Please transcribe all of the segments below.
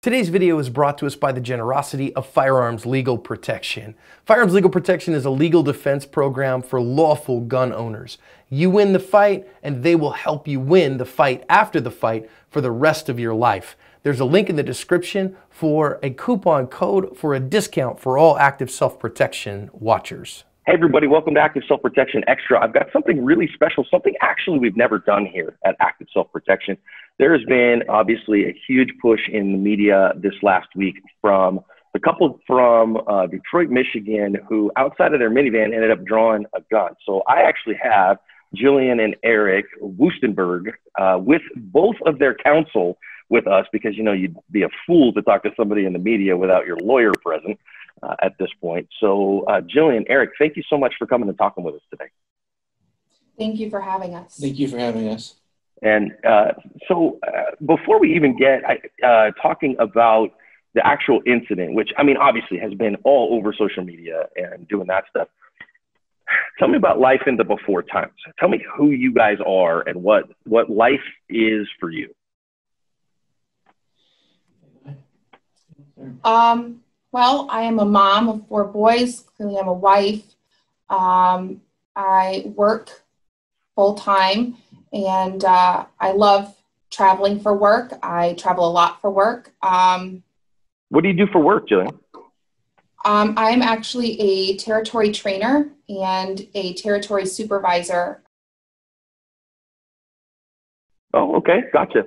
Today's video is brought to us by the generosity of Firearms Legal Protection. Firearms Legal Protection is a legal defense program for lawful gun owners. You win the fight, and they will help you win the fight after the fight for the rest of your life. There's a link in the description for a coupon code for a discount for all active self-protection watchers. Hey everybody, welcome to Active Self-Protection Extra. I've got something really special, something actually we've never done here at Active Self-Protection. There has been obviously a huge push in the media this last week from the couple from Detroit, Michigan, who outside of their minivan ended up drawing a gun. So I actually have Jillian and Eric Wuestenberg with both of their counsel with us, because you know you'd be a fool to talk to somebody in the media without your lawyer present at this point. So Jillian, Eric, thank you so much for coming and talking with us today. Thank you for having us. Thank you for having us. And so before we even get talking about the actual incident, which I mean obviously has been all over social media and doing that stuff, tell me about life in the before times. Tell me who you guys are and what life is for you. Well, I am a mom of 4 boys. Clearly, I'm a wife. I work full time, and I love traveling for work. I travel a lot for work. What do you do for work, Jillian? I am actually a territory trainer and a territory supervisor. Oh, okay, gotcha.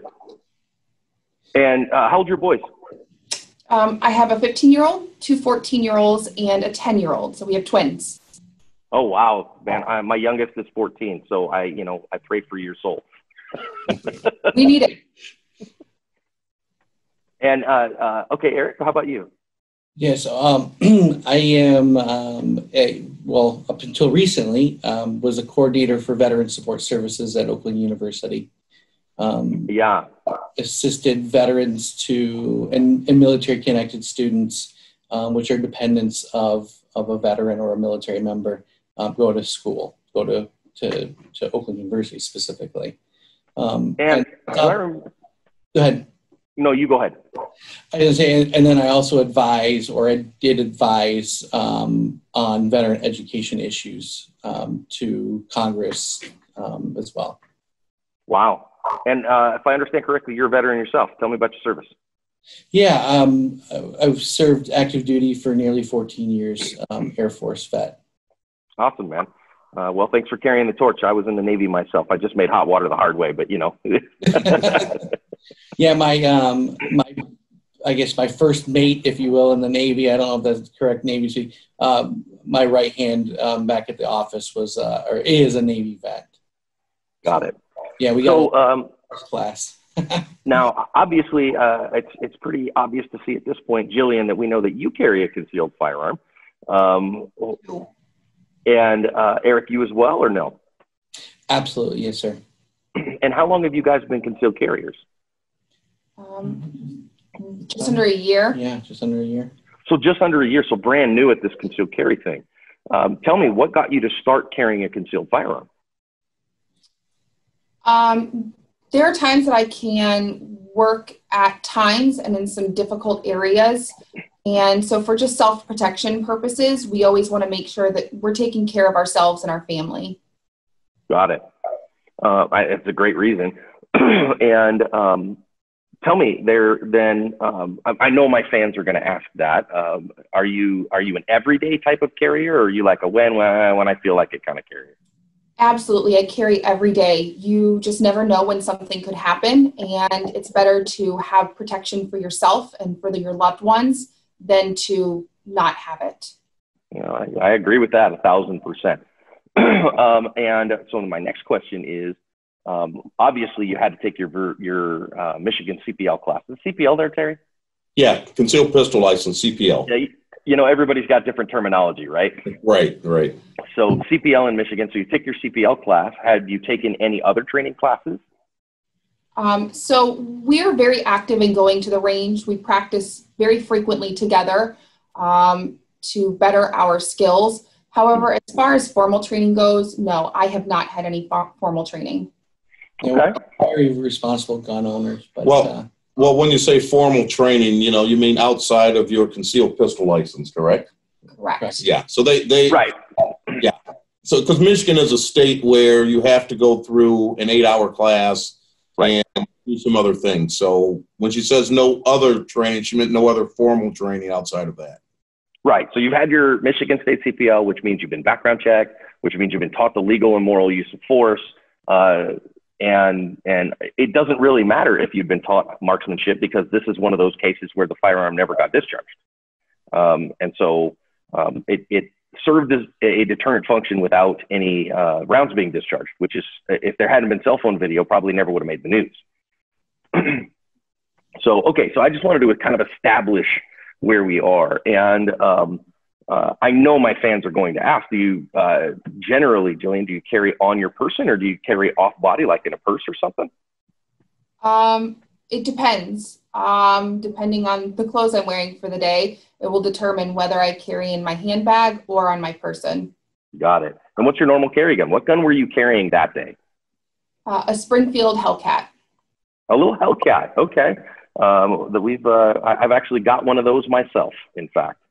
And how old are your boys? I have a 15-year-old, 2 14-year-olds, and a 10-year-old. So we have twins. Oh, wow, man. My youngest is 14, so I pray for your soul. We need it. And, okay, Eric, how about you? Yes, I am, well, up until recently, was a coordinator for Veteran Support Services at Oakland University. Yeah. Assisted veterans and military-connected students, which are dependents of a veteran or a military member, go to school, go to Oakland University specifically. Go ahead. No, you go ahead. I was saying, and then I also advise, or I did advise on veteran education issues to Congress as well. Wow. And if I understand correctly, you're a veteran yourself. Tell me about your service. Yeah, I've served active duty for nearly 14 years, Air Force vet. Awesome, man. Well, thanks for carrying the torch. I was in the Navy myself. I just made hot water the hard way, but you know. Yeah, I guess my first mate, if you will, in the Navy, I don't know if that's the correct Navy speak, my right hand back at the office was, or is a Navy vet. Got it. Yeah, we got first class. Now, obviously, it's pretty obvious to see at this point, Jillian, that we know that you carry a concealed firearm. And Eric, you as well, or no? Absolutely, yes, sir. And how long have you guys been concealed carriers? Just under a year. Yeah, just under a year. So just under a year, so brand new at this concealed carry thing. Tell me, what got you to start carrying a concealed firearm? There are times that I can work at times and in some difficult areas. And so for just self-protection purposes, we always want to make sure that we're taking care of ourselves and our family. Got it. It's a great reason. And tell me then, I know my fans are going to ask that. Are you an everyday type of carrier, or are you like a when I feel like it kind of carrier? Absolutely. I carry every day. You just never know when something could happen, and it's better to have protection for yourself and for your loved ones than to not have it. You know, I agree with that 1,000%. And so my next question is, obviously you had to take your Michigan CPL class. Is CPL there, Terry? Yeah, concealed pistol license, CPL. Yeah, you know, everybody's got different terminology, right? Right. So CPL in Michigan, so you take your CPL class. Have you taken any other training classes? So we're very active in going to the range. We practice very frequently together to better our skills. However, as far as formal training goes, no, I have not had any formal training. Okay. Very responsible gun owners. But, Well, when you say formal training, you mean outside of your concealed pistol license, correct? Correct. Yeah. So they Right. Yeah. So, because Michigan is a state where you have to go through an 8-hour class Right. and do some other things. So when she says no other training, she meant no other formal training outside of that. Right. So you've had your Michigan State CPL, which means you've been background checked, which means you've been taught the legal and moral use of force. And it doesn't really matter if you've been taught marksmanship, because this is one of those cases where the firearm never got discharged. And so it served as a deterrent function without any rounds being discharged, which is, if there hadn't been cell phone video, probably never would have made the news. So, okay, so I just wanted to kind of establish where we are. And I know my fans are going to ask, do you generally, Jillian, do you carry on your person, or do you carry off body, like in a purse or something? It depends. Depending on the clothes I'm wearing for the day, it will determine whether I carry in my handbag or on my person. Got it. And what's your normal carry gun? What gun were you carrying that day? A Springfield Hellcat. A little Hellcat. Okay. I've actually got one of those myself, in fact.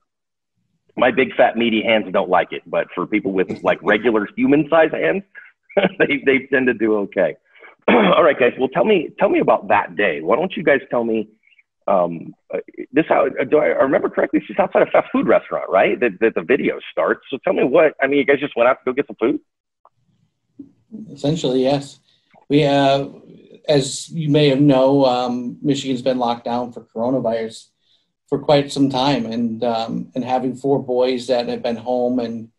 My big fat meaty hands don't like it, but for people with like regular human size hands, they tend to do okay. All right, guys. Well, tell me about that day. Why don't you guys tell me do I remember correctly? She's outside a fast food restaurant, right? That the video starts. So tell me you guys just went out to go get some food? Essentially, yes. We, as you may have Michigan's been locked down for coronavirus for quite some time, and having 4 boys that have been home, and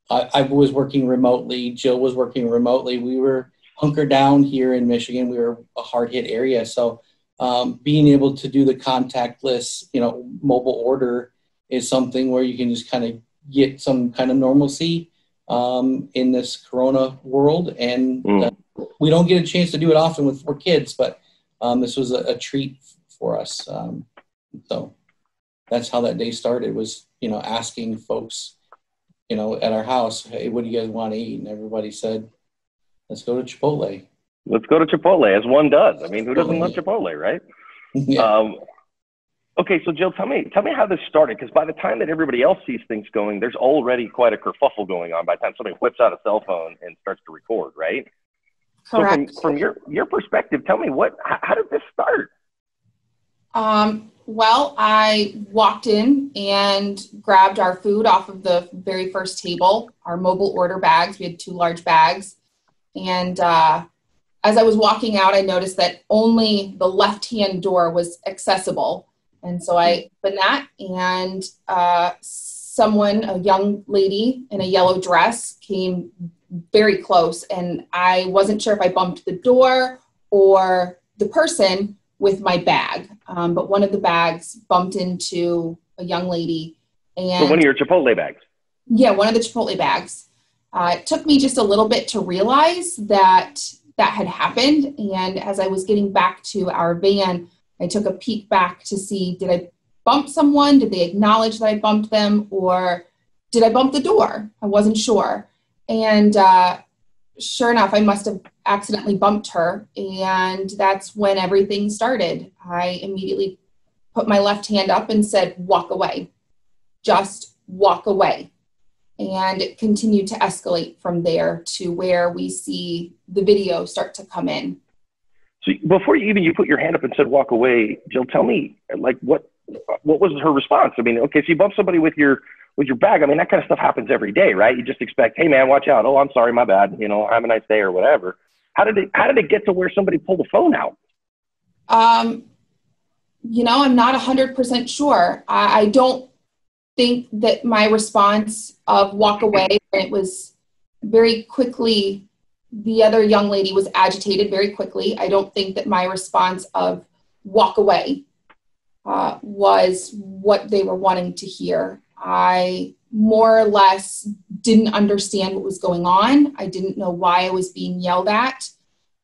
I was working remotely. Jill was working remotely. We were hunkered down here in Michigan. We were a hard hit area, so being able to do the contactless, mobile order is something where you can just kind of get some kind of normalcy in this Corona world, and we don't get a chance to do it often with 4 kids, but this was a treat for us. So that's how that day started, was, asking folks, at our house, hey, what do you guys want to eat? And everybody said, let's go to Chipotle. Let's go to Chipotle, as one does. I mean, who doesn't love Chipotle, right? Yeah. Okay, so Jill, tell me how this started, because by the time that everybody else sees things going, there's already quite a kerfuffle going on by the time somebody whips out a cell phone and starts to record, right? Correct. So from your perspective, tell me how did this start? Well, I walked in and grabbed our food off of the very first table, our mobile order bags. We had 2 large bags. And as I was walking out, I noticed that only the left-hand door was accessible. And so I opened that, and a young lady in a yellow dress, came very close. And I wasn't sure if I bumped the door or the person with my bag. But one of the bags bumped into a young lady. And So one of your Chipotle bags? Yeah, one of the Chipotle bags. It took me just a little bit to realize that had happened. And as I was getting back to our van, I took a peek back to see, did I bump someone? Did they acknowledge that I bumped them? Or did I bump the door? I wasn't sure. And sure enough, I must have accidentally bumped her. And that's when everything started. I immediately put my left hand up and said, walk away. Just walk away. And it continued to escalate from there to where we see the video start to come in. So before you put your hand up and said walk away, Jill, tell me, like, what was her response? I mean, okay, so you bump somebody with your bag. I mean, that kind of stuff happens every day, right? You just expect, hey man, watch out. Oh, I'm sorry, my bad. Have a nice day or whatever. How did it get to where somebody pulled the phone out? I'm not 100% sure. I don't think that my response of walk away, it was very quickly, the other young lady was agitated very quickly. I don't think that my response of walk away was what they were wanting to hear. I more or less didn't understand what was going on. I didn't know why I was being yelled at.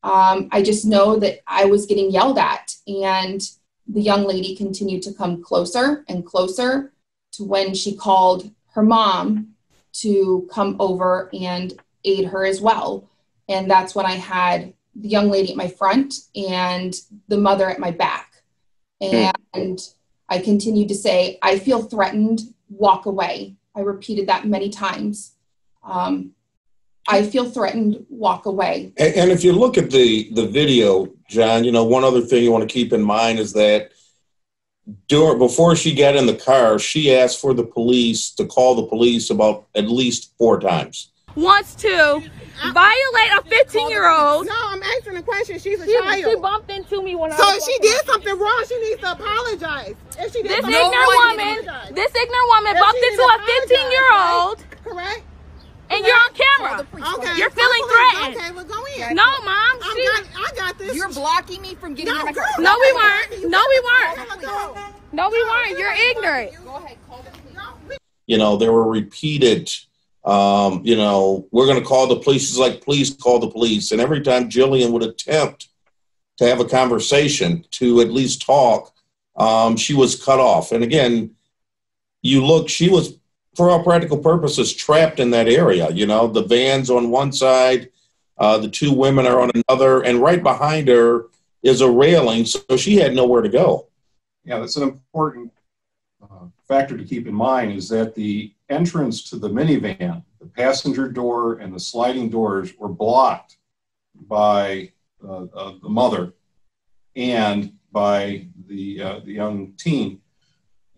I just know that I was getting yelled at, and the young lady continued to come closer and closer to when she called her mom to come over and aid her as well. And that's when I had the young lady at my front and the mother at my back. And I continued to say, I feel threatened, walk away. I repeated that many times. I feel threatened, walk away. And if you look at the video, John, you know, one other thing you want to keep in mind is that before she got in the car, she asked for the police to call the police about at least 4 times. Wants to violate a 15-year-old. No, I'm asking a question. She's a child. She bumped into me when I was So if she did something wrong, she needs to apologize. If she did this something ignorant wrong, woman bumped into a 15-year-old. Correct? And you're on camera. Okay. You're feeling threatened. Okay, well, go in. No, Mom. I got this. You're blocking me from getting in my car. No, we weren't. No, we weren't. No, we weren't. You're ignorant. Go ahead, call the police. You know, there were repeated, you know, we're going to call the police. She's like, please call the police. And every time Jillian would attempt to have a conversation, to at least talk, she was cut off. And again, you look, she was, for all practical purposes, trapped in that area. You know, the van's on one side, the 2 women are on another, and right behind her is a railing, so she had nowhere to go. Yeah, that's an important factor to keep in mind, is that the entrance to the minivan, the passenger door and the sliding doors were blocked by the mother and by the young teen.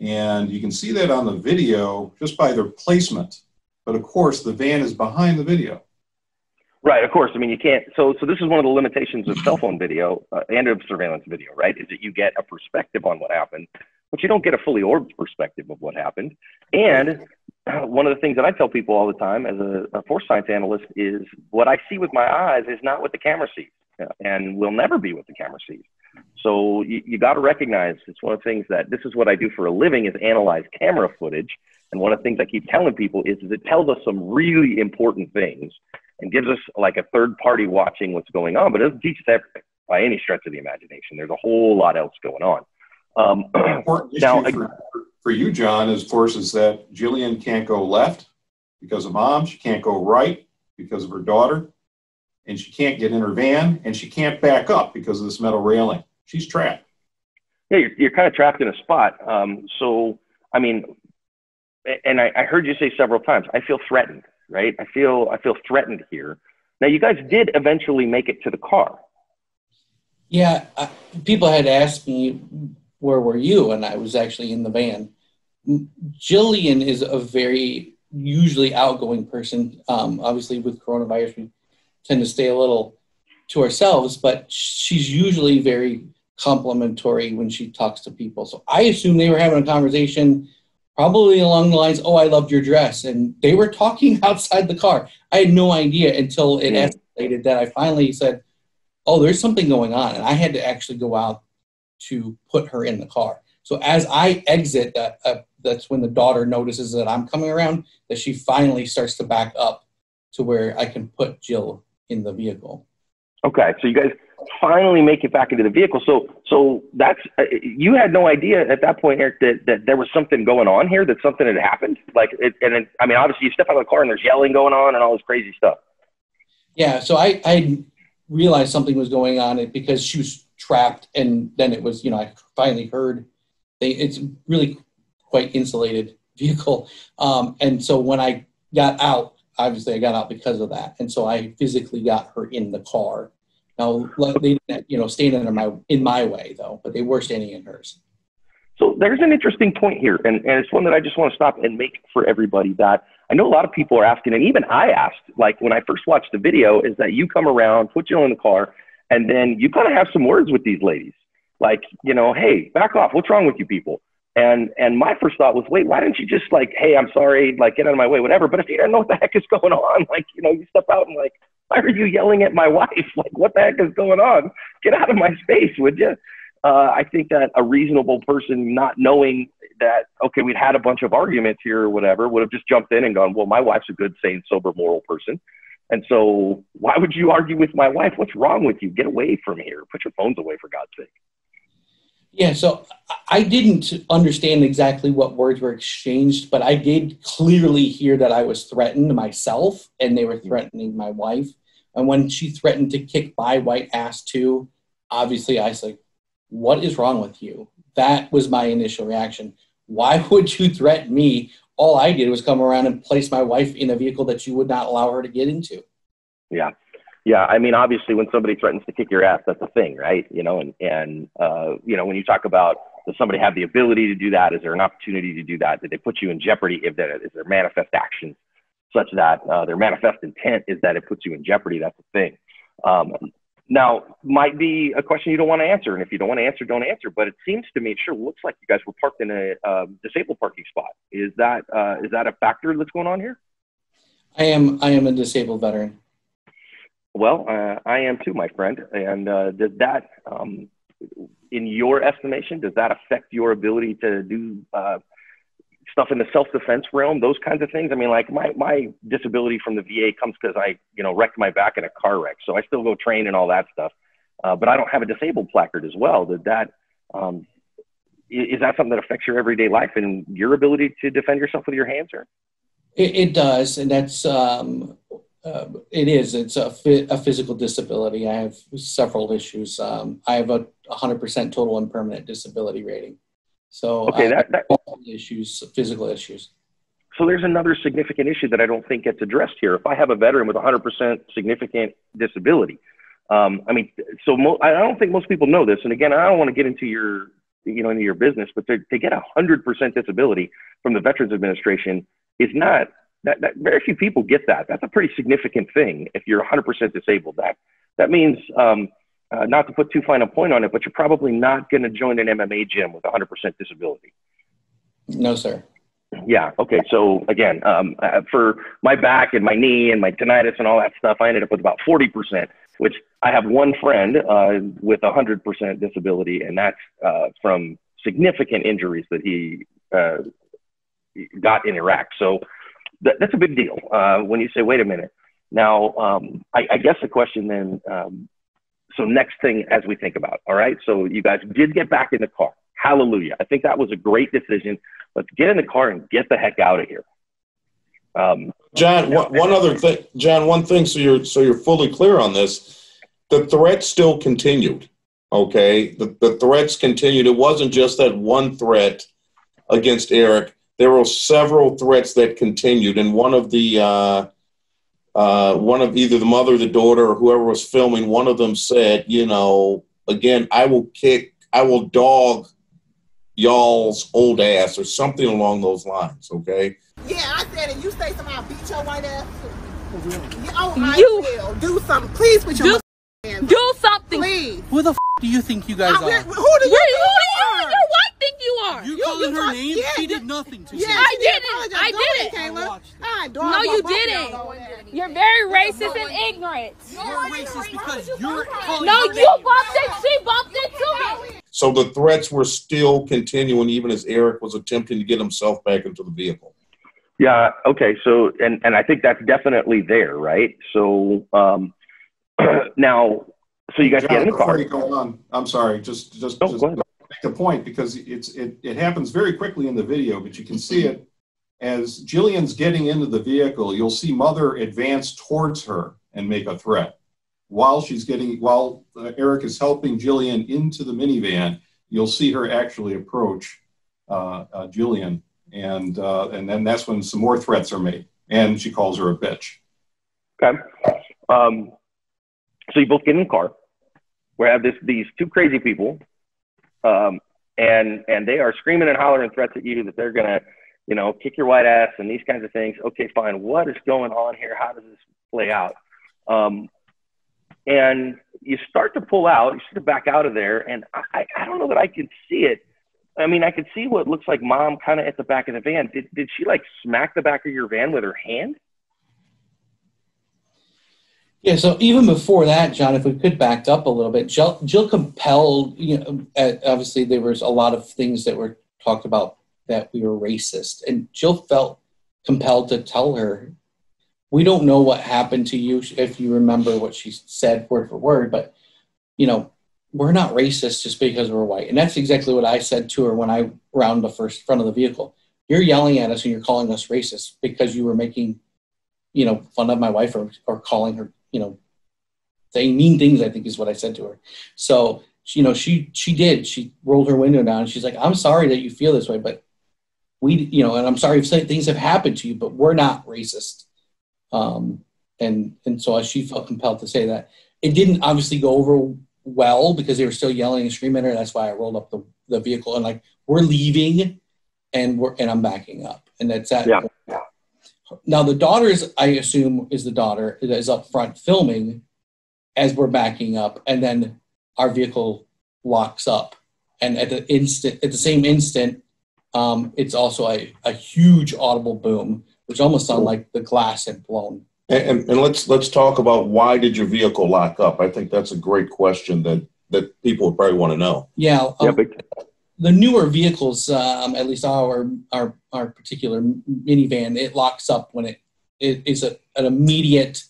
And you can see that on the video just by their placement. But of course, the van is behind the video. Right, of course. I mean, you can't. So this is one of the limitations of cell phone video and of surveillance video, right? Is that you get a perspective on what happened, but you don't get a fully orbed perspective of what happened. And one of the things that I tell people all the time as a force science analyst is what I see with my eyes is not what the camera sees, and will never be what the camera sees. So you got to recognize, it's one of the things that this is what I do for a living, is analyze camera footage. And one of the things I keep telling people is it tells us some really important things and gives us like a third party watching what's going on, but it doesn't teach us everything by any stretch of the imagination. There's a whole lot else going on. Important issue for you, John, is, of course, is that Jillian can't go left because of Mom. She can't go right because of her daughter. And she can't get in her van, and she can't back up because of this metal railing. She's trapped. Yeah, you're kind of trapped in a spot. So, I mean, and I heard you say several times, I feel threatened, right? I feel threatened here. Now, you guys did eventually make it to the car. Yeah, people had asked me, where were you? And I was actually in the van. Jillian is a very usually outgoing person. Obviously, with coronavirus, we tend to stay a little to ourselves, but she's usually very complimentary when she talks to people. So I assume they were having a conversation probably along the lines, oh, I loved your dress. And they were talking outside the car. I had no idea until it escalated that I finally said, oh, there's something going on. And I had to actually go out to put her in the car. So as I exit, that's when the daughter notices that I'm coming around, that she finally starts to back up to where I can put Jill in the vehicle. Okay, so you guys finally make it back into the vehicle. So that's you had no idea at that point, Eric, that there was something going on here, that something had happened. Like, I mean, obviously you step out of the car and there's yelling going on and all this crazy stuff. Yeah, so I realized something was going on because she was trapped, and then it was, I finally heard. It's really quite insulated vehicle, and so when I got out. Obviously, I got out because of that, and so I physically got her in the car. Now, they didn't, stand in my way though, but they were standing in hers. So there's an interesting point here, and it's one that I just want to stop and make for everybody. That I know a lot of people are asking, and even I asked, like when I first watched the video, is that you come around, put Jill in the car, and then you kind of have some words with these ladies, like, hey, back off, what's wrong with you people? And my first thought was, wait, why didn't you just like, hey, I'm sorry, like get out of my way, whatever. But if you don't know what the heck is going on, like, you step out and like, why are you yelling at my wife? Like, what the heck is going on? Get out of my space, would you? I think that a reasonable person, not knowing that, okay, we'd had a bunch of arguments here or whatever, would have just jumped in and gone, well, my wife's a good, sane, sober, moral person. And so why would you argue with my wife? What's wrong with you? Get away from here. Put your phones away, for God's sake. Yeah, so I didn't understand exactly what words were exchanged, but I did clearly hear that I was threatened myself, and they were threatening my wife. And when she threatened to kick my white ass too, obviously I was like, what is wrong with you? That was my initial reaction. Why would you threaten me? All I did was come around and place my wife in a vehicle that you would not allow her to get into. Yeah. Yeah. I mean, obviously when somebody threatens to kick your ass, that's a thing, right? You know, you know, when you talk about, does somebody have the ability to do that? Is there an opportunity to do that? Did they put you in jeopardy? Is there manifest actions such that their manifest intent is that it puts you in jeopardy? That's the thing. Now, might be a question you don't want to answer. And if you don't want to answer, don't answer. But it seems to me, it sure looks like you guys were parked in a disabled parking spot. Is that a factor that's going on here? I am a disabled veteran. Well, I am too, my friend. And does that, in your estimation, does that affect your ability to do stuff in the self-defense realm, those kinds of things? I mean, like my disability from the VA comes because I, you know, wrecked my back in a car wreck. So I still go train and all that stuff. But I don't have a disabled placard as well. Is that something that affects your everyday life and your ability to defend yourself with your hands, sir? It does. And that's, it is. It's a physical disability. I have several issues. I have a 100% total and permanent disability rating. So okay, issues, physical issues. So there's another significant issue that I don't think gets addressed here. If I have a veteran with 100% significant disability, I mean, I don't think most people know this. And again, I don't want to get into your, you know, into your business, but to get 100% disability from the Veterans Administration is not that very few people get that. That's a pretty significant thing. If you're 100% disabled, that means, not to put too fine a point on it, but you're probably not going to join an MMA gym with 100% disability. No, sir. Yeah. Okay. So again, for my back and my knee and my tinnitus and all that stuff, I ended up with about 40%, which I have one friend with 100% disability, and that's from significant injuries that he got in Iraq. So that's a big deal when you say, wait a minute. Now, I guess the question then, so next thing as we think about, all right, so you guys did get back in the car. Hallelujah. I think that was a great decision. Let's get in the car and get the heck out of here. John, one other thing, John, one thing, so you're fully clear on this, the threat still continued, okay? The threats continued. It wasn't just that one threat against Eric. There were several threats that continued, and one of either the mother or the daughter or whoever was filming, one of them said, you know, again, I will dog y'all's old ass or something along those lines, okay? Yeah, I said it. You say something, I'll beat your white ass. Oh, I will. Do something. Please put your hands do something. Please. Who the do you think you guys are? Who do you think you are? Your wife think you are. You calling her name? Yeah, she did nothing to you. Yeah, I didn't. I didn't. No, you didn't. You're very racist and ignorant. You're racist because you're calling No, her you name. bumped it. She bumped it to me. So the threats were still continuing even as Eric was attempting to get himself back into the vehicle. Yeah. Okay. So, and I think that's definitely there, right? So now, so you guys John, get in the car. Before you go on, I'm sorry, just go ahead. make the point, because it happens very quickly in the video, but you can see it as Jillian's getting into the vehicle. You'll see Mother advance towards her and make a threat. While Eric is helping Jillian into the minivan, you'll see her actually approach Jillian, and then that's when some more threats are made, and she calls her a bitch. Okay. So you both get in the car. We have these two crazy people, and they are screaming and hollering threats at you that they're gonna, you know, kick your white ass and these kinds of things. Okay, fine. What is going on here? How does this play out? And you start to pull out, you start to back out of there, and I don't know that I could see it. I mean, I could see what looks like Mom kind of at the back of the van. Did she like smack the back of your van with her hand? Yeah, so even before that, John, if we could back up a little bit, Jill compelled, you know, obviously there was a lot of things that were talked about that we were racist, and Jill felt compelled to tell her, we don't know what happened to you, if you remember what she said word for word, but, you know, we're not racist just because we're white. And that's exactly what I said to her when I rounded the front of the vehicle. You're yelling at us and you're calling us racist because you were making, you know, fun of my wife or calling her, you know, saying mean things, I think is what I said to her. So she did. She rolled her window down. And she's like, I'm sorry that you feel this way, but and I'm sorry if things have happened to you, but we're not racist. And so she felt compelled to say that. It didn't obviously go over well because they were still yelling and screaming at her. That's why I rolled up the vehicle and like, we're leaving and I'm backing up. And that's that. Yeah. Now the daughter I assume is the daughter that is up front filming as we're backing up, and then our vehicle locks up. And at the same instant, it's also a huge audible boom, which almost sounded like the glass had blown. And let's talk about why did your vehicle lock up? I think that's a great question that people would probably want to know. Yeah. The newer vehicles, at least our particular minivan, it locks up when it is an immediate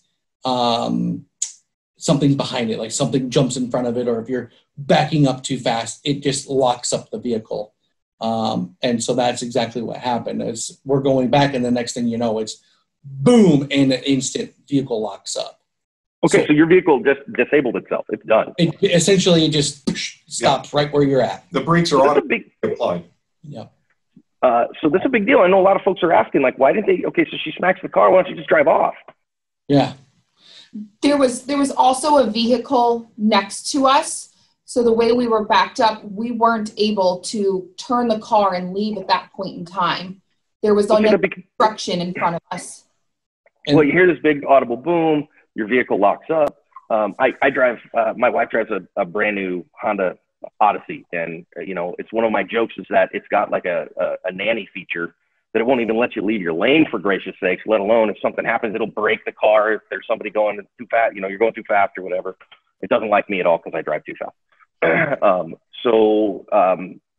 something's behind it, like something jumps in front of it, or if you're backing up too fast, it just locks up the vehicle. And so that's exactly what happened. Is we're going back, and the next thing you know, it's boom, and an instant vehicle locks up. Okay, so your vehicle just disabled itself. It's done. It essentially just stops right where you're at. The brakes are automatically applied. Yeah. So this is a big deal. I know a lot of folks are asking, like, why didn't they? Okay, so she smacks the car. Why don't you just drive off? Yeah. There was also a vehicle next to us. So the way we were backed up, we weren't able to turn the car and leave at that point in time. There was another obstruction in front of us. Well, you hear this big audible boom. Your vehicle locks up. I drive. My wife drives a brand new Honda Odyssey, and it's one of my jokes is that it's got like a nanny feature that it won't even let you leave your lane, for gracious sakes, let alone if something happens, it'll brake the car if there's somebody going too fast, you're going too fast or whatever. It doesn't like me at all because I drive too fast.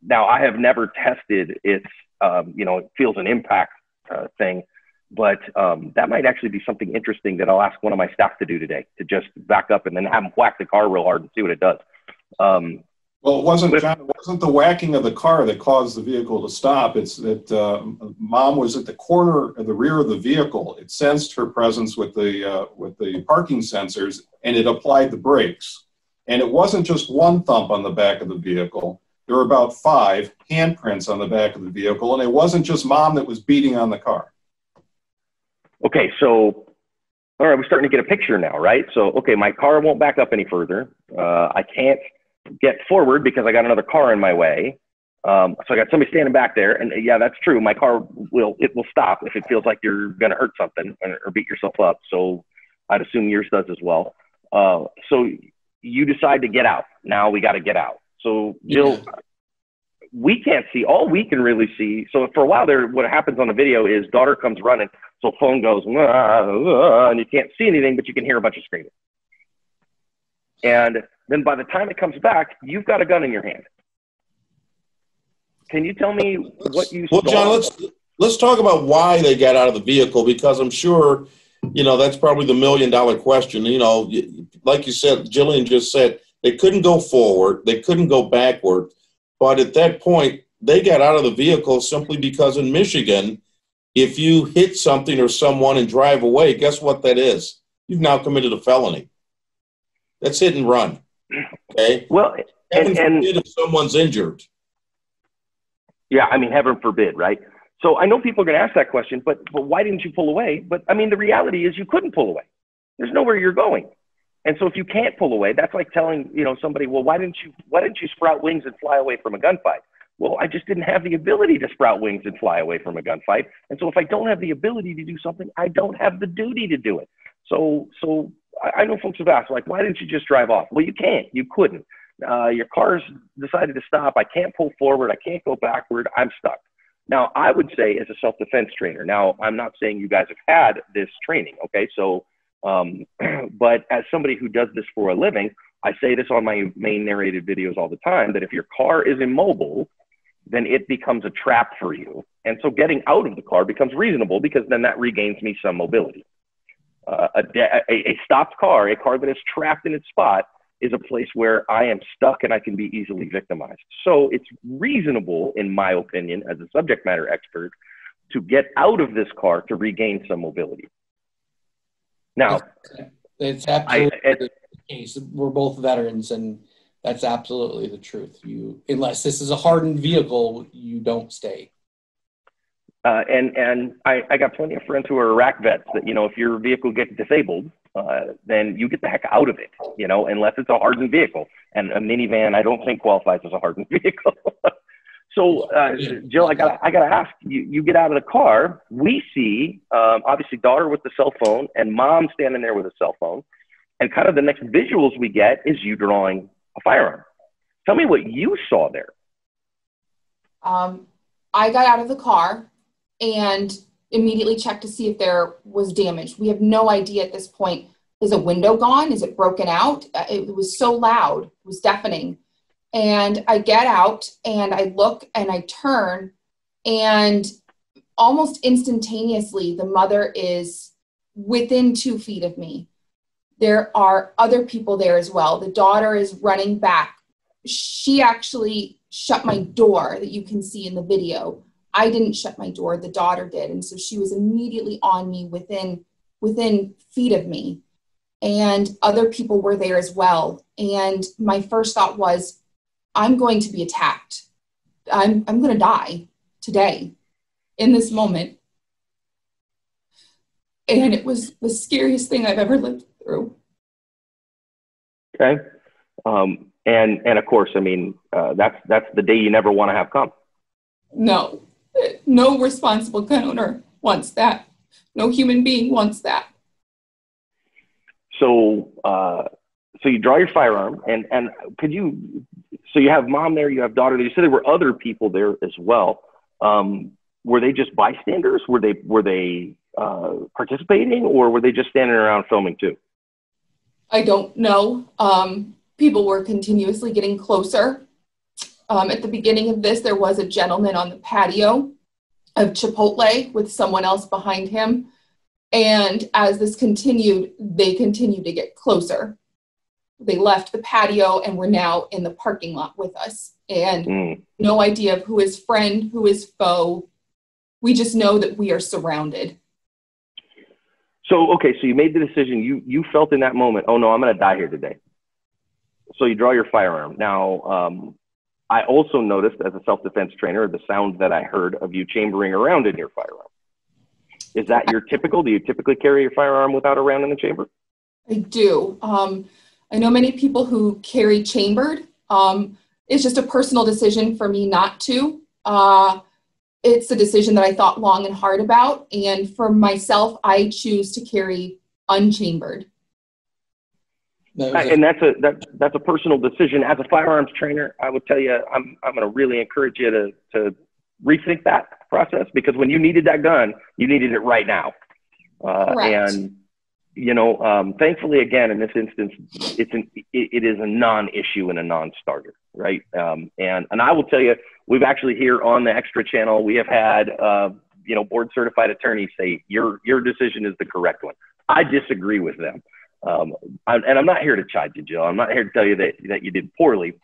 Now I have never tested its, it feels an impact thing, but that might actually be something interesting that I'll ask one of my staff to do today, to just back up and then have them whack the car real hard and see what it does. Well, it wasn't, John, it wasn't the whacking of the car that caused the vehicle to stop. It's that Mom was at the corner of the rear of the vehicle. It sensed her presence with the parking sensors, and it applied the brakes. And it wasn't just one thump on the back of the vehicle. There were about 5 handprints on the back of the vehicle, and it wasn't just Mom that was beating on the car. Okay, so, all right, we're starting to get a picture now, right? So, okay, my car won't back up any further. I can't get forward because I got another car in my way. So I got somebody standing back there, and yeah, that's true. My car will stop if it feels like you're going to hurt something or beat yourself up. So I'd assume yours does as well. So you decide to get out. Now we got to get out. So Jill, we can't see. All we can really see. So for a while there, what happens on the video is daughter comes running. So phone goes, and you can't see anything, but you can hear a bunch of screaming. And then by the time it comes back, you've got a gun in your hand. Can you tell me what you saw? Well, John, let's talk about why they got out of the vehicle, because I'm sure, that's probably the $1 million question. Like you said, Jillian just said, they couldn't go forward, they couldn't go backward. But at that point, they got out of the vehicle simply because in Michigan, if you hit something or someone and drive away, guess what that is? You've now committed a felony. That's hit and run. Okay. Well, heaven forbid if someone's injured. Yeah, I mean, heaven forbid, right? So I know people are going to ask that question, but why didn't you pull away? But I mean, the reality is you couldn't pull away. There's nowhere you're going, and so if you can't pull away, that's like telling somebody, well, why didn't you sprout wings and fly away from a gunfight? Well, I just didn't have the ability to sprout wings and fly away from a gunfight, and so if I don't have the ability to do something, I don't have the duty to do it. So I know folks have asked, like, why didn't you just drive off? Well, you can't. You couldn't. Your car's decided to stop. I can't pull forward. I can't go backward. I'm stuck. Now, I would say as a self-defense trainer, now, I'm not saying you guys have had this training, okay? So, but as somebody who does this for a living, I say this on my main narrated videos all the time, that if your car is immobile, then it becomes a trap for you. And so getting out of the car becomes reasonable because then that regains me some mobility. A stopped car, a car that is trapped in its spot, is a place where I am stuck and I can be easily victimized. So it's reasonable, in my opinion, as a subject matter expert, to get out of this car to regain some mobility. Now, it's absolutely the case. We're both veterans, and that's absolutely the truth. Unless this is a hardened vehicle, you don't stay. And I got plenty of friends who are Iraq vets that, you know, if your vehicle gets disabled, then you get the heck out of it, you know, unless it's a hardened vehicle. And a minivan, I don't think qualifies as a hardened vehicle. So, Jill, I gotta ask, you get out of the car, we see, obviously daughter with the cell phone and mom standing there with a cell phone. And kind of the next visuals we get is you drawing a firearm. Tell me what you saw there. I got out of the car and immediately checked to see if there was damage. We have no idea at this point. Is a window gone? Is it broken out? It was so loud, it was deafening. And I get out and I look and I turn, and almost instantaneously, the mother is within 2 feet of me. There are other people there as well. The daughter is running back. She actually shut my door that you can see in the video. I didn't shut my door, the daughter did. And so she was immediately on me within feet of me. And other people were there as well. And my first thought was, I'm going to be attacked. I'm going to die today in this moment. And it was the scariest thing I've ever lived through. Okay. And of course, I mean, that's the day you never want to have come. No responsible gun owner wants that. No human being wants that. So you draw your firearm, and so you have mom there, you have daughter there. You said there were other people there as well. Were they just bystanders? Were they participating, or were they just standing around filming too? I don't know. People were continuously getting closer. At the beginning of this, there was a gentleman on the patio of Chipotle with someone else behind him. And as this continued, they continued to get closer. They left the patio and were now in the parking lot with us. And no idea of who is friend, who is foe. We just know that we are surrounded. So, okay, so you made the decision. You felt in that moment, oh no, I'm going to die here today. So you draw your firearm. Now, I also noticed as a self-defense trainer, the sound that I heard of you chambering around in your firearm. Is that your typical? Do you typically carry your firearm without a round in the chamber? I do. I know many people who carry chambered. It's just a personal decision for me not to. It's a decision that I thought long and hard about. And for myself, I choose to carry unchambered. And that's a personal decision. As a firearms trainer, I would tell you, I'm going to really encourage you to rethink that process, because when you needed that gun, you needed it right now. And you know, thankfully, again, in this instance, it is a non-issue and a non-starter, right? And I will tell you, we've actually here on the Extra channel, we have had board certified attorneys say your decision is the correct one. I disagree with them. And I'm not here to chide you, Jill. I'm not here to tell you that you did poorly.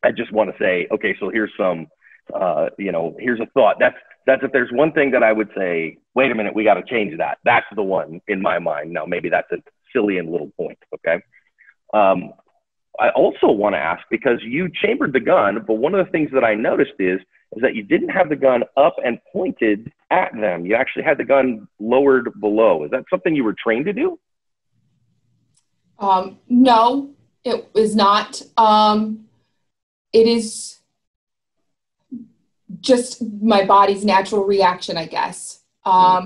I just want to say, okay, so here's some, here's a thought. That's if there's one thing that I would say, wait a minute, we got to change that. That's the one in my mind. Now, maybe that's a silly and little point, okay? I also want to ask, because you chambered the gun, but one of the things that I noticed is that you didn't have the gun up and pointed at them. You actually had the gun lowered below. Is that something you were trained to do? No, it is not. It is just my body's natural reaction, I guess. I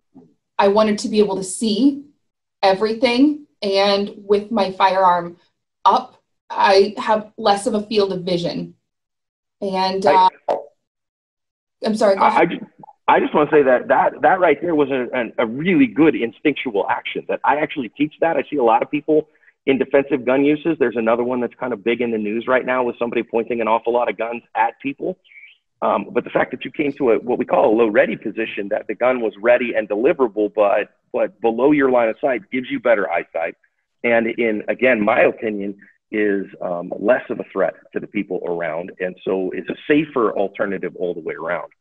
wanted to be able to see everything, and with my firearm up, I have less of a field of vision. And I'm sorry. I just want to say that right there was a really good instinctual action. That I actually teach that. I see a lot of people in defensive gun uses. There's another one that's kind of big in the news right now with somebody pointing an awful lot of guns at people. But the fact that you came to what we call a low ready position, that the gun was ready and deliverable, but below your line of sight, gives you better eyesight. And in, again, my opinion, is less of a threat to the people around. And so it's a safer alternative all the way around.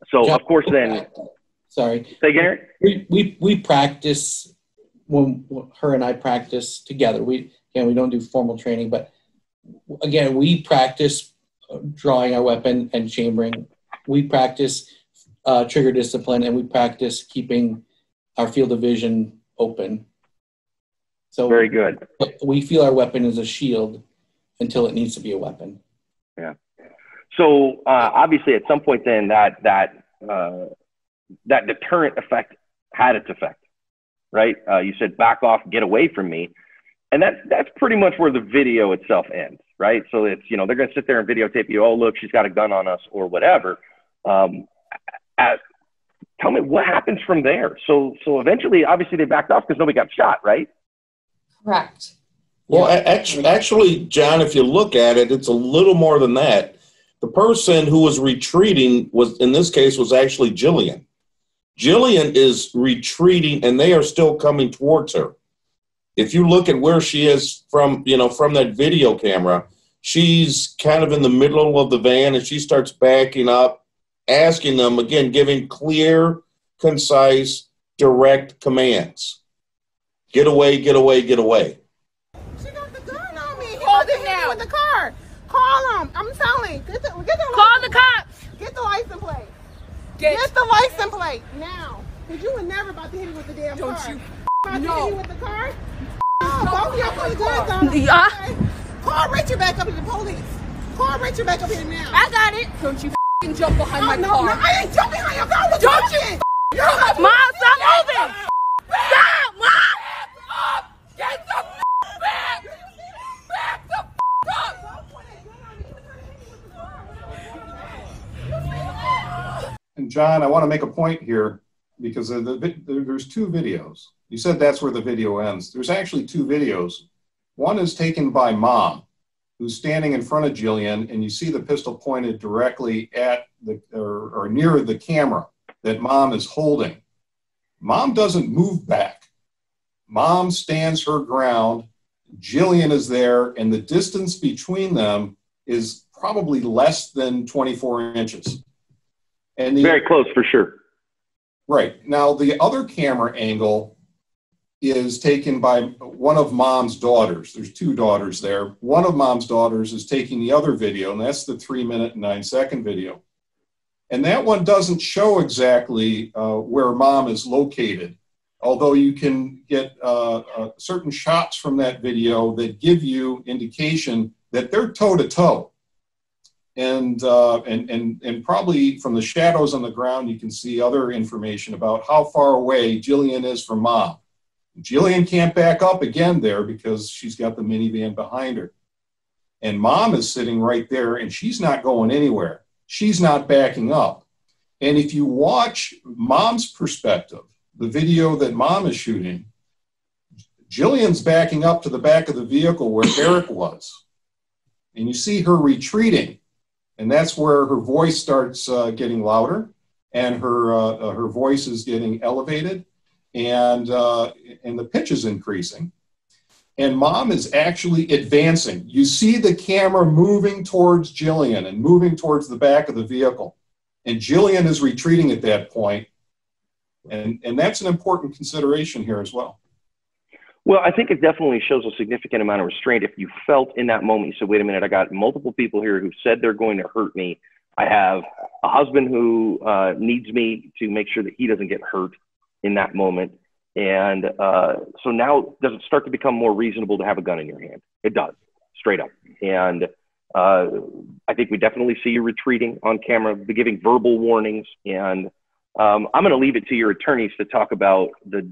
So John, of course, then, sorry. Say again? We practice, when her and I practice together. Again, we don't do formal training, but again, we practice drawing our weapon and chambering. We practice trigger discipline, and we practice keeping our field of vision open. So very good. We feel our weapon is a shield until it needs to be a weapon. Yeah. So obviously, at some point, then that deterrent effect had its effect, right? You said, "Back off, get away from me," and that's pretty much where the video itself ends, right? So it's, you know, they're going to sit there and videotape you. Oh, look, she's got a gun on us, or whatever. Tell me what happens from there. So eventually, obviously, they backed off because nobody got shot, right? Correct. Well, actually, John, if you look at it, it's a little more than that. The person who was retreating was, in this case, was actually Jillian. Jillian is retreating, and they are still coming towards her. If you look at where she is from, you know, from that video camera, she's kind of in the middle of the van, and she starts backing up, asking them, again, giving clear, concise, direct commands. Get away, get away, get away. She got the gun on me. Hold it now. With the car. Call him. I'm telling. Get the Call the cops. Get the license plate. Get the license plate now. Because you were never about to hit me with the damn car. Don't you about to hit no. me with the car? No, both of y'all put the guns on. Yeah. Okay? Call Richard back up to the police. Call Richard back up here now. I got it. Don't you jump behind my car. No, I ain't jumping behind your car. Don't you Mom, stop moving. Stop, Mom. Up. Get the back. Back the up. And John, I want to make a point here because there's two videos. You said that's where the video ends. There's actually two videos. One is taken by Mom, who's standing in front of Jillian, and you see the pistol pointed directly at or near the camera that Mom is holding. Mom doesn't move back. Mom stands her ground. Jillian is there, and the distance between them is probably less than 24 inches. And very close for sure. Right. Now, the other camera angle is taken by one of Mom's daughters. There's two daughters there. One of Mom's daughters is taking the other video, and that's the 3-minute and 9-second video. And that one doesn't show exactly where Mom is located, although you can get certain shots from that video that give you indication that they're toe-to-toe. And probably from the shadows on the ground, you can see other information about how far away Jillian is from Mom. Jillian can't back up again there because she's got the minivan behind her. And Mom is sitting right there, and she's not going anywhere. She's not backing up. And if you watch Mom's perspective, the video that Mom is shooting, Jillian's backing up to the back of the vehicle where Eric was. And you see her retreating. And that's where her voice starts getting louder, and her voice is getting elevated, and the pitch is increasing. And Mom is actually advancing. You see the camera moving towards Jillian and moving towards the back of the vehicle. And Jillian is retreating at that point. And that's an important consideration here as well. Well, I think it definitely shows a significant amount of restraint. If you felt in that moment, you said, wait a minute, I got multiple people here who said they're going to hurt me. I have a husband who needs me to make sure that he doesn't get hurt in that moment. And so now does it start to become more reasonable to have a gun in your hand? It does, straight up. And I think we definitely see you retreating on camera, giving verbal warnings. And I'm going to leave it to your attorneys to talk about the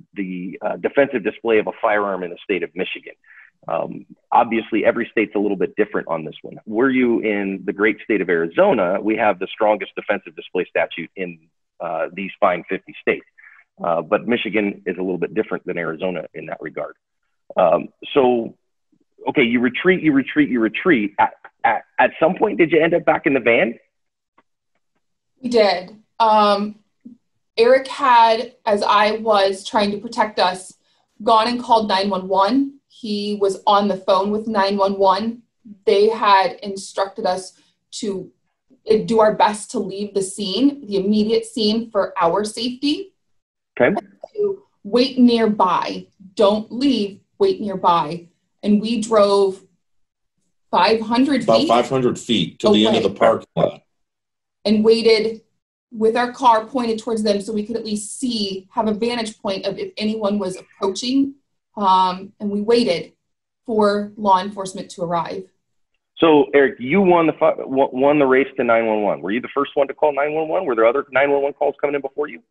defensive display of a firearm in the state of Michigan. Obviously, every state's a little bit different on this one. Were you in the great state of Arizona, we have the strongest defensive display statute in these fine 50 states. But Michigan is a little bit different than Arizona in that regard. So, okay, you retreat. At some point, did you end up back in the van? We did. Eric had, as I was trying to protect us, gone and called 911. He was on the phone with 911. They had instructed us to do our best to leave the scene, the immediate scene, for our safety. Okay. To wait nearby. Don't leave, wait nearby. and we drove 500 About feet 500 feet to the end of the parking lot. and waited with our car pointed towards them so we could at least have a vantage point of if anyone was approaching. And we waited for law enforcement to arrive. So, Eric, you won the race to 911. Were you the first one to call 911? Were there other 911 calls coming in before you?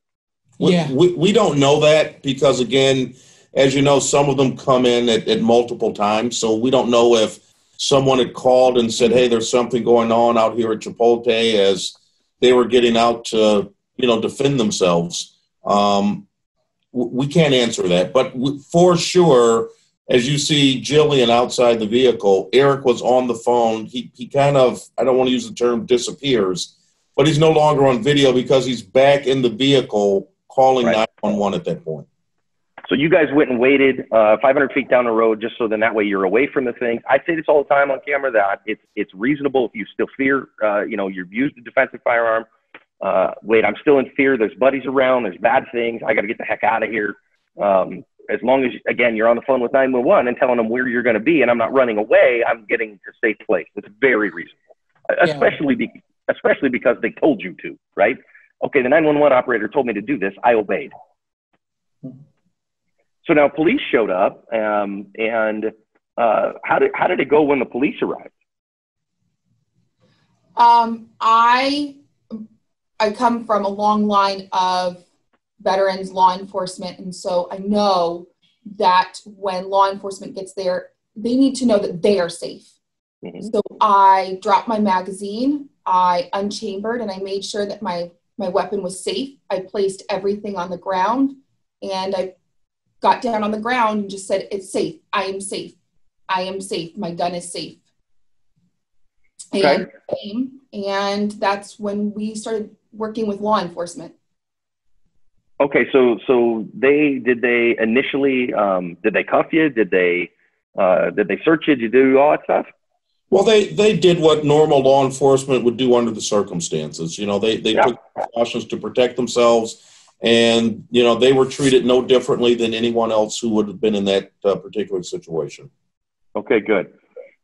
Yeah. We don't know that because, again, as you know, some of them come in at multiple times. So we don't know if someone had called and said, hey, there's something going on out here at Chipotle as they were getting out to, defend themselves. We can't answer that. But for sure, as you see Jillian outside the vehicle, Eric was on the phone. He kind of, I don't want to use the term disappears, but he's no longer on video because he's back in the vehicle calling 911 at that point. So you guys went and waited 500 feet down the road just so then that way you're away from the thing. I say this all the time on camera that it's reasonable if you still fear, you've used a defensive firearm. Wait, I'm still in fear. There's buddies around. There's bad things. I got to get the heck out of here. As long as, again, you're on the phone with 911 and telling them where you're going to be and I'm not running away, I'm getting to a safe place. It's very reasonable, especially because they told you to, right? Okay, the 911 operator told me to do this. I obeyed. So now police showed up, and how did it go when the police arrived? I come from a long line of veterans, law enforcement, and so I know that when law enforcement gets there, they need to know that they are safe. Mm-hmm. So I dropped my magazine, I unchambered, and I made sure that my weapon was safe. I placed everything on the ground, and I got down on the ground and just said, it's safe. I am safe. I am safe. My gun is safe. And that's when we started working with law enforcement. Okay, so did they initially did they cuff you? Did they search you? Did you do all that stuff? Well, they did what normal law enforcement would do under the circumstances. They took precautions to protect themselves, and they were treated no differently than anyone else who would have been in that particular situation. Okay, good.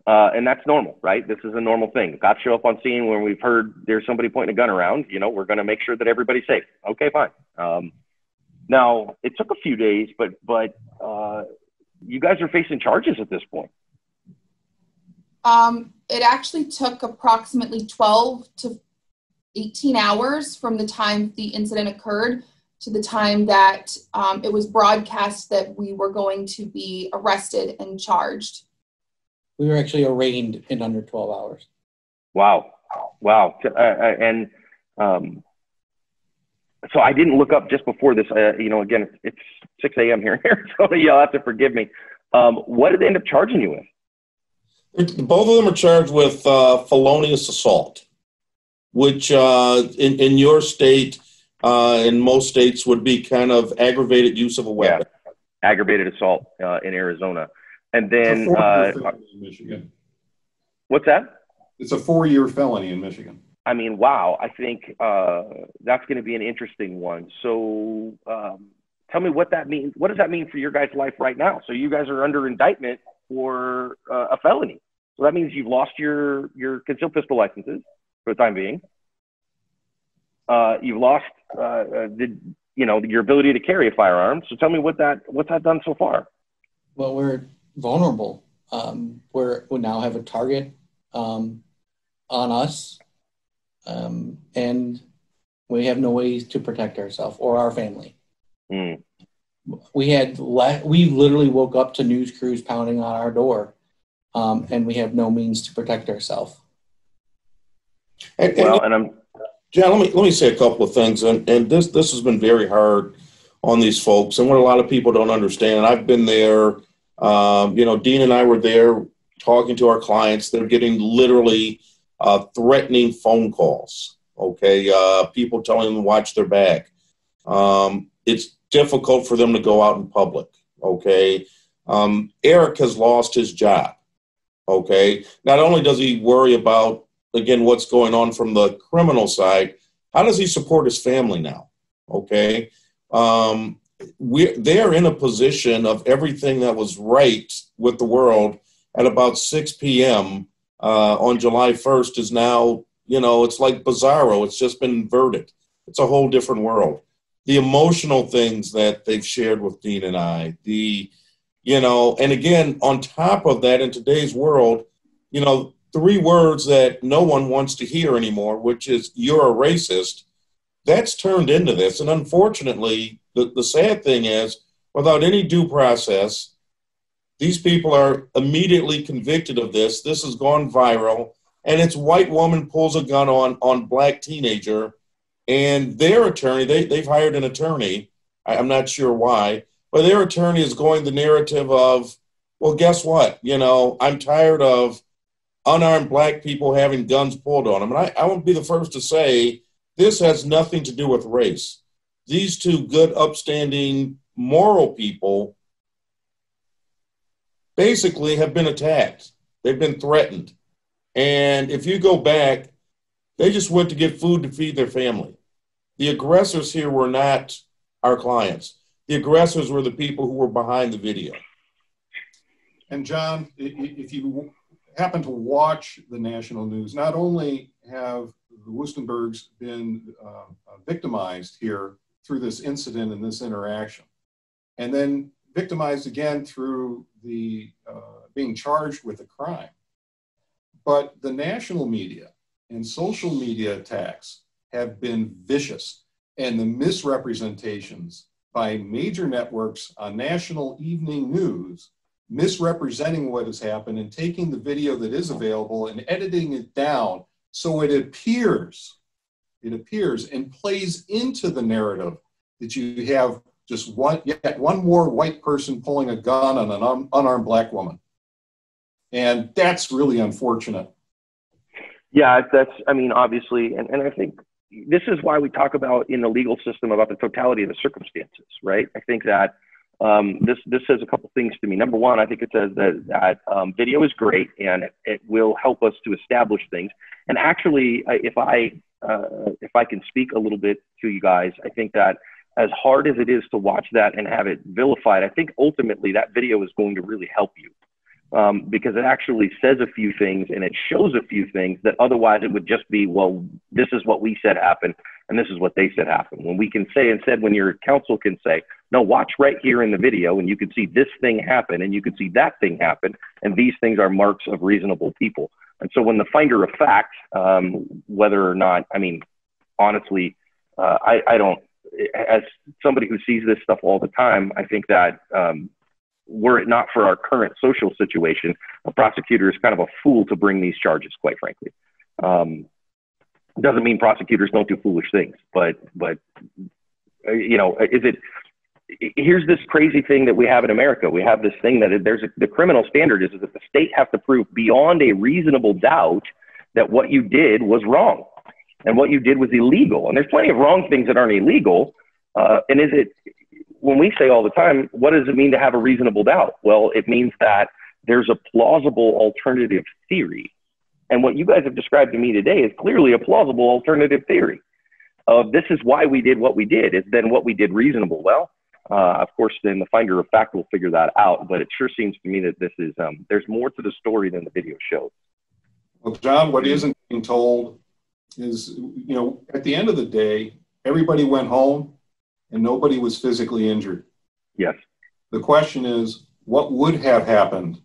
And that's normal, right? This is a normal thing. Cops show up on scene when we've heard there's somebody pointing a gun around. We're going to make sure that everybody's safe. Okay, fine. Now, it took a few days, but you guys are facing charges at this point. It actually took approximately 12 to 18 hours from the time the incident occurred to the time that it was broadcast that we were going to be arrested and charged. We were actually arraigned in under 12 hours. Wow. So I didn't look up just before this. Again, it's 6 a.m. here in Arizona. You'll have to forgive me. What did they end up charging you with? Both of them are charged with felonious assault, which in your state, in most states, would be kind of aggravated use of a weapon. Yeah, aggravated assault in Arizona. And then, in Michigan. What's that? It's a 4-year felony in Michigan. I mean, wow. I think that's going to be an interesting one. So tell me what that means. What does that mean for your guys' life right now? So you guys are under indictment for a felony. So that means you've lost your concealed pistol licenses for the time being. You've lost your ability to carry a firearm. So tell me what's that done so far? Well, we're vulnerable. We now have a target on us, and we have no ways to protect ourselves or our family. Mm. We literally woke up to news crews pounding on our door, and we have no means to protect ourselves. John, let me say a couple of things, and this has been very hard on these folks, and what a lot of people don't understand. And I've been there. Dean and I were there talking to our clients. They're getting literally threatening phone calls. Okay, people telling them to watch their back. It's difficult for them to go out in public. Okay, Eric has lost his job. Okay, not only does he worry about, again, what's going on from the criminal side, how does he support his family now? Okay, they're in a position of everything that was right with the world at about 6 p.m. On July 1st is now, it's like bizarro. It's just been inverted. It's a whole different world. The emotional things that they've shared with Dean and I, and again, on top of that, in today's world, 3 words that no one wants to hear anymore, which is "you're a racist," that's turned into this. And unfortunately, the sad thing is, without any due process, these people are immediately convicted of this. This has gone viral, and it's white woman pulls a gun on black teenager, and their attorney, they've hired an attorney, I'm not sure why, but their attorney is going the narrative of, well, guess what? I'm tired of unarmed black people having guns pulled on them. And I won't be the first to say this has nothing to do with race. These 2 good, upstanding, moral people basically have been attacked. They've been threatened. And if you go back, they just went to get food to feed their family. The aggressors here were not our clients. The aggressors were the people who were behind the video. And John, if you happen to watch the national news, not only have the Wuestenbergs been victimized here through this incident and this interaction, and then victimized again through the being charged with a crime, but the national media and social media attacks have been vicious, and the misrepresentations by major networks on national evening news misrepresenting what has happened and taking the video that is available and editing it down so it appears and plays into the narrative that you have just one more white person pulling a gun on an unarmed black woman. And that's really unfortunate. Yeah, obviously, and I think this is why we talk about in the legal system about the totality of the circumstances, right? I think that this says a couple things to me. Number one, I think it says that video is great and it will help us to establish things. And actually, if I can speak a little bit to you guys, I think that as hard as it is to watch that and have it vilified, I think ultimately that video is going to really help you. Because it actually says a few things and it shows a few things that otherwise it would just be, well, this is what we said happened and this is what they said happened. When we can say, instead, when your counsel can say, no, watch right here in the video and you can see this thing happen and you can see that thing happen, and these things are marks of reasonable people. And so when the finder of fact, whether or not, honestly, I don't, as somebody who sees this stuff all the time, I think that were it not for our current social situation, a prosecutor is kind of a fool to bring these charges, quite frankly. Doesn't mean prosecutors don't do foolish things, but here's this crazy thing that we have in America. We have this thing that the criminal standard is that the state has to prove beyond a reasonable doubt that what you did was wrong and what you did was illegal. And there's plenty of wrong things that aren't illegal. When we say all the time, what does it mean to have a reasonable doubt? Well, it means that there's a plausible alternative theory. And what you guys have described to me today is clearly a plausible alternative theory of this is why we did what we did. Is then what we did reasonable? Well, of course, then the finder of fact will figure that out. But it sure seems to me that this is, there's more to the story than the video shows. Well, John, what isn't being told is, at the end of the day, everybody went home and nobody was physically injured. Yes. The question is, what would have happened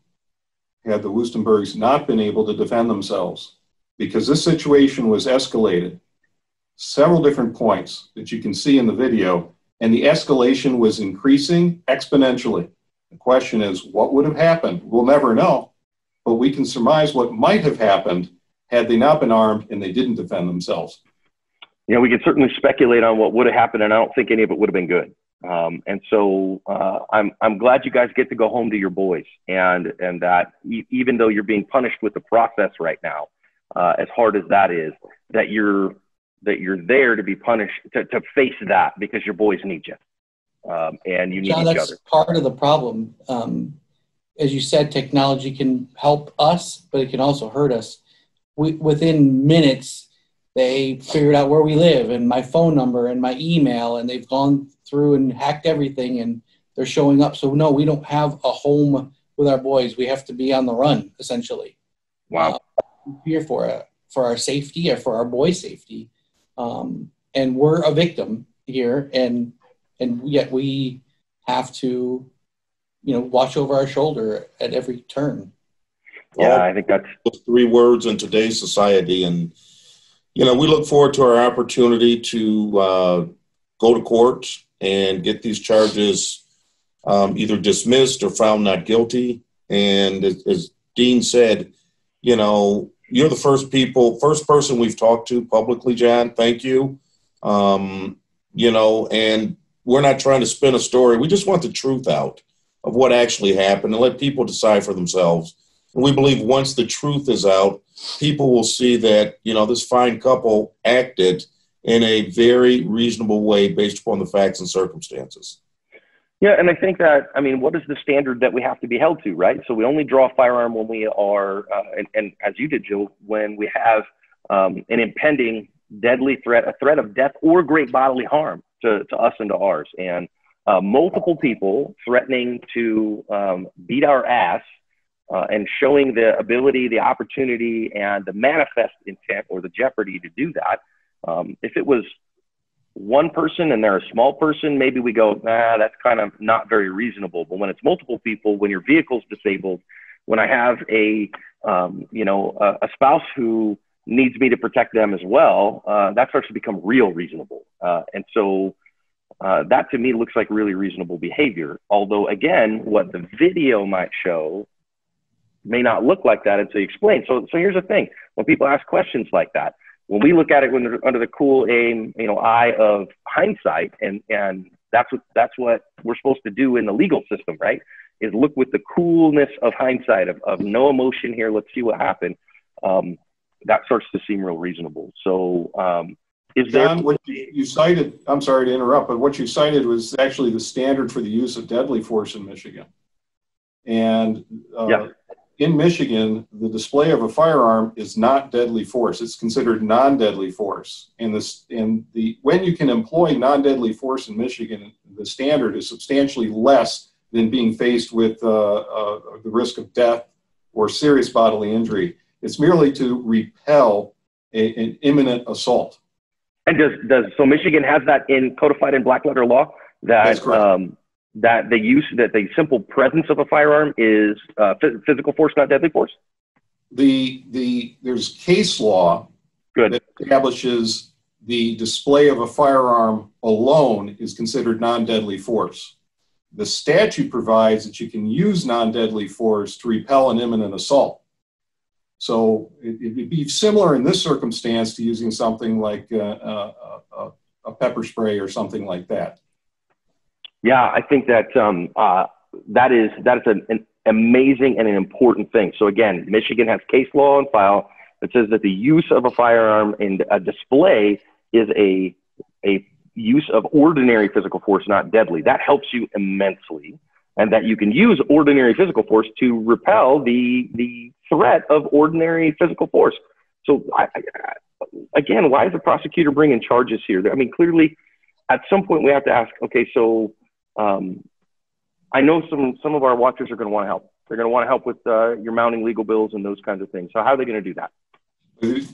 had the Wuestenbergs not been able to defend themselves? Because this situation was escalated several different points that you can see in the video, and the escalation was increasing exponentially. The question is, what would have happened? We'll never know, but we can surmise what might have happened had they not been armed and they didn't defend themselves. We can certainly speculate on what would have happened, and I don't think any of it would have been good. And so I'm glad you guys get to go home to your boys, and that even though you're being punished with the process right now, as hard as that is, that you're there to be punished, to face that, because your boys need you, and you need John, each that's other. Part of the problem. As you said, technology can help us, but it can also hurt us. Within minutes, They figured out where we live and my phone number and my email, and they've gone through and hacked everything, and they're showing up. So no, we don't have a home with our boys. We have to be on the run, essentially. Wow. Here for our safety or for our boys' safety. And we're a victim here, and yet we have to, watch over our shoulder at every turn. Yeah, I think that's 3 words in today's society. And, we look forward to our opportunity to go to court and get these charges either dismissed or found not guilty. And as Dean said, you're the first person we've talked to publicly, John. Thank you. And we're not trying to spin a story. We just want the truth out of what actually happened and let people decide for themselves. And we believe once the truth is out, people will see that, this fine couple acted in a very reasonable way based upon the facts and circumstances. Yeah, and I think that, what is the standard that we have to be held to, right? So we only draw a firearm when we are, and as you did, Jill, when we have an impending deadly threat, a threat of death or great bodily harm to us and to ours. And multiple people threatening to beat our ass and showing the ability, the opportunity, and the manifest intent or the jeopardy to do that. If it was one person and they're a small person, maybe we go, that's kind of not very reasonable. But when it's multiple people, when your vehicle's disabled, when I have a spouse who needs me to protect them as well, that starts to become real reasonable. And so that to me looks like really reasonable behavior. Although again, what the video might show may not look like that until you explain. So here's the thing: when people ask questions like that, when we look at it when they're under the cool eye of hindsight, and that's what we're supposed to do in the legal system, right? Is look with the coolness of hindsight of no emotion here. Let's see what happened. That starts to seem real reasonable. So, John, what you cited, I'm sorry to interrupt, but what you cited was actually the standard for the use of deadly force in Michigan. And in Michigan, the display of a firearm is not deadly force. It's considered non-deadly force. And when you can employ non-deadly force in Michigan, the standard is substantially less than being faced with the risk of death or serious bodily injury. It's merely to repel an imminent assault. And so Michigan has that codified in black letter law that that the simple presence of a firearm is physical force, not deadly force? There's case law that establishes the display of a firearm alone is considered non-deadly force. The statute provides that you can use non-deadly force to repel an imminent assault. So it'd be similar in this circumstance to using something like a pepper spray or something like that. Yeah, I think that that is an amazing and an important thing. So again, Michigan has case law on file that says that the use of a firearm in a display is a use of ordinary physical force, not deadly. That helps you immensely, and that you can use ordinary physical force to repel the threat of ordinary physical force. So again, why is the prosecutor bringing charges here? I mean, clearly, at some point we have to ask, okay, so I know some of our watchers are going to want to help. They're going to want to help with your mounting legal bills and those kinds of things. So how are they going to do that?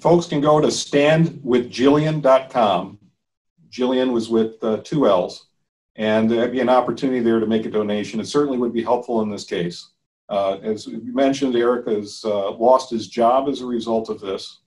Folks can go to standwithjillian.com. Jillian was with 2 L's. And there'd be an opportunity there to make a donation. It certainly would be helpful in this case. As you mentioned, Eric has lost his job as a result of this.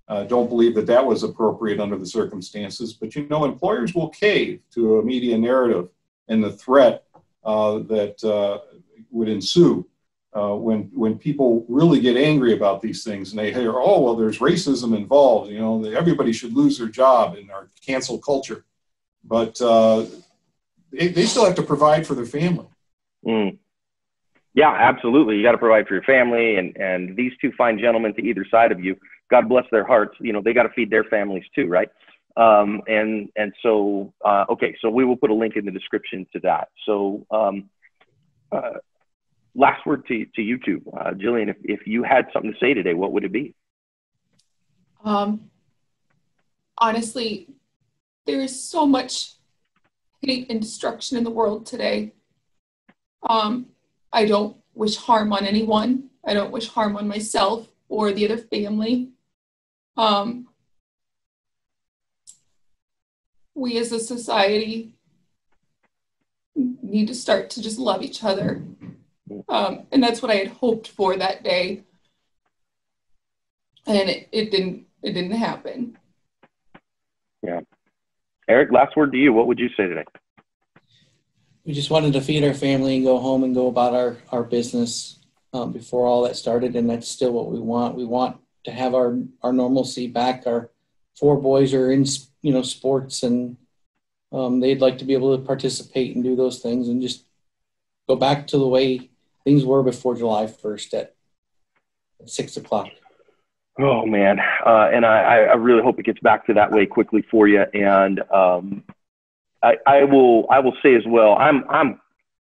Don't believe that was appropriate under the circumstances. But, employers will cave to a media narrative and the threat that would ensue when people really get angry about these things. And they hear, oh, well, there's racism involved. Everybody should lose their job in our cancel culture. But they still have to provide for their family. Mm. Yeah, absolutely. You got to provide for your family, and these 2 fine gentlemen to either side of you, God bless their hearts. They got to feed their families too, right? So we will put a link in the description to that. So last word to you two, Jillian, if you had something to say today, what would it be? honestly, there is so much hate and destruction in the world today. I don't wish harm on anyone. I don't wish harm on myself or the other family. We as a society need to start to just love each other. And that's what I had hoped for that day. And it didn't happen. Yeah. Eric, last word to you. What would you say today? We just wanted to feed our family and go home and go about our business before all that started, and that's still what we want. We want to have our normalcy back. Our 4 boys are in sports, and they'd like to be able to participate and do those things and just go back to the way things were before July 1st at 6 o'clock. Oh man, and I really hope it gets back to that way quickly for you. And I will say as well, I'm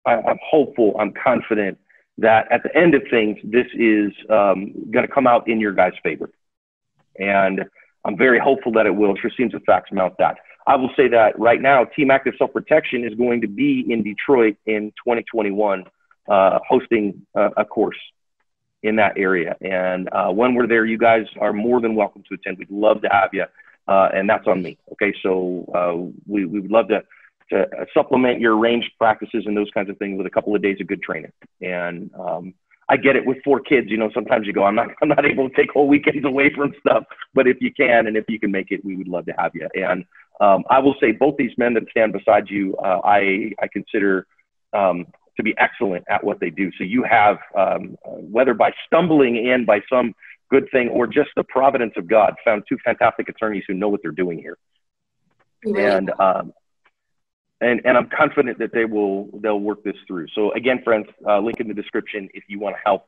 hopeful, I'm confident that at the end of things, this is going to come out in your guys' favor. And I'm very hopeful that it will. It sure seems the facts mount that. I will say that right now, Team Active Self-Protection is going to be in Detroit in 2021, hosting a course in that area. And when we're there, you guys are more than welcome to attend. We'd love to have you. And that's on me. Okay. So we would love to supplement your ranged practices and those kinds of things with a couple of days of good training. And I get it with 4 kids, sometimes you go, I'm not able to take whole weekends away from stuff, but if you can, and if you can make it, we would love to have you. And I will say both these men that stand beside you, I consider to be excellent at what they do. So you have, whether by stumbling in by some good thing or just the providence of God, found 2 fantastic attorneys who know what they're doing here. And I'm confident that they'll work this through. So again, friends, link in the description if you want to help.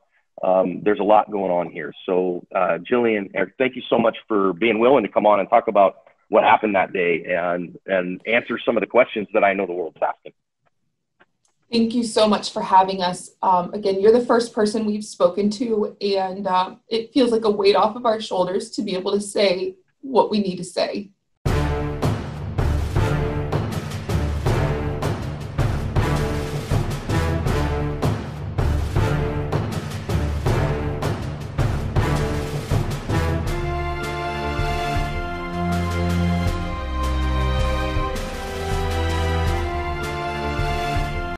There's a lot going on here. So Jillian, Eric, thank you so much for being willing to come on and talk about what happened that day and answer some of the questions that I know the world's asking. Thank you so much for having us. Again, you're the first person we've spoken to, and it feels like a weight off of our shoulders to be able to say what we need to say.